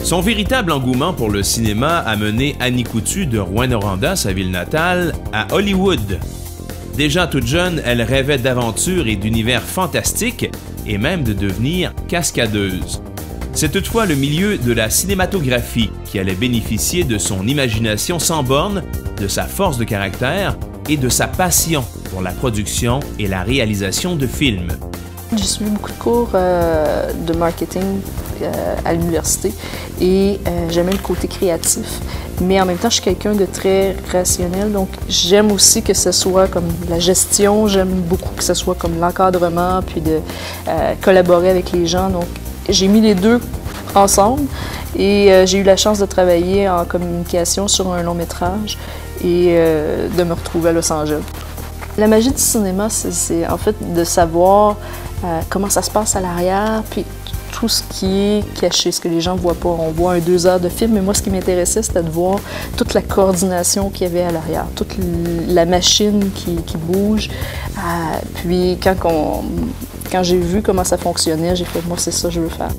Son véritable engouement pour le cinéma a mené Annie Coutu de Rouyn-Noranda, sa ville natale, à Hollywood. Déjà toute jeune, elle rêvait d'aventures et d'univers fantastiques et même de devenir cascadeuse. C'est toutefois le milieu de la cinématographie qui allait bénéficier de son imagination sans bornes, de sa force de caractère et de sa passion pour la production et la réalisation de films. J'ai suivi beaucoup de cours de marketing à l'université et j'aimais le côté créatif. Mais en même temps, je suis quelqu'un de très rationnel, donc j'aime aussi que ce soit comme la gestion, j'aime beaucoup que ce soit comme l'encadrement, puis de collaborer avec les gens. Donc j'ai mis les deux ensemble et j'ai eu la chance de travailler en communication sur un long métrage et de me retrouver à Los Angeles. La magie du cinéma, c'est en fait de savoir comment ça se passe à l'arrière, puis tout ce qui est caché, ce que les gens ne voient pas. On voit 2 heures de film, mais moi, ce qui m'intéressait, c'était de voir toute la coordination qu'il y avait à l'arrière, toute la machine qui bouge. Puis quand j'ai vu comment ça fonctionnait, j'ai fait « moi, c'est ça que je veux faire ».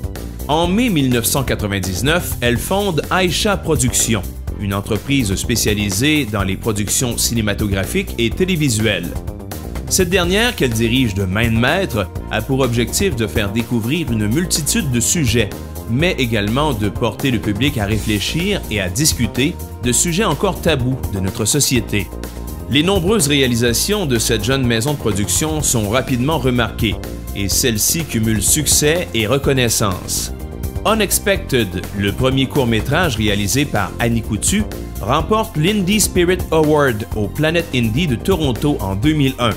En mai 1999, elle fonde Aïcha Productions, une entreprise spécialisée dans les productions cinématographiques et télévisuelles. Cette dernière, qu'elle dirige de main de maître, a pour objectif de faire découvrir une multitude de sujets, mais également de porter le public à réfléchir et à discuter de sujets encore tabous de notre société. Les nombreuses réalisations de cette jeune maison de production sont rapidement remarquées, et celle-ci cumule succès et reconnaissance. Unexpected, le premier court-métrage réalisé par Annie Coutu, remporte l'Indie Spirit Award au Planet Indie de Toronto en 2001.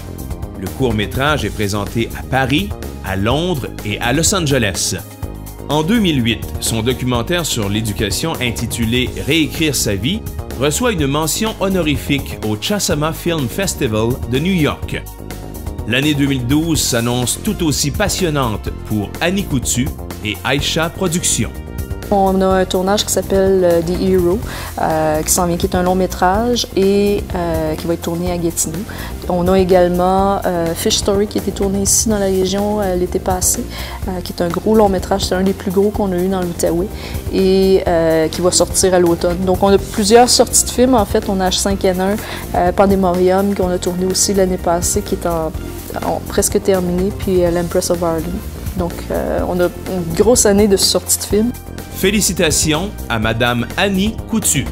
Le court-métrage est présenté à Paris, à Londres et à Los Angeles. En 2008, son documentaire sur l'éducation intitulé « Réécrire sa vie » reçoit une mention honorifique au Chasama Film Festival de New York. L'année 2012 s'annonce tout aussi passionnante pour Annie Coutu et Aïcha Productions. On a un tournage qui s'appelle The Hero, qui s'en vient, qui est un long métrage et qui va être tourné à Gatineau. On a également Fish Story qui a été tourné ici dans la région l'été passé, qui est un gros long métrage, c'est un des plus gros qu'on a eu dans l'Outaouais et qui va sortir à l'automne. Donc on a plusieurs sorties de films, en fait on a H5N1, Pandemorium qu'on a tourné aussi l'année passée qui est presque terminé, puis L'Empress of Ireland. Donc on a une grosse année de sorties de films. Félicitations à Madame Annie Coutu.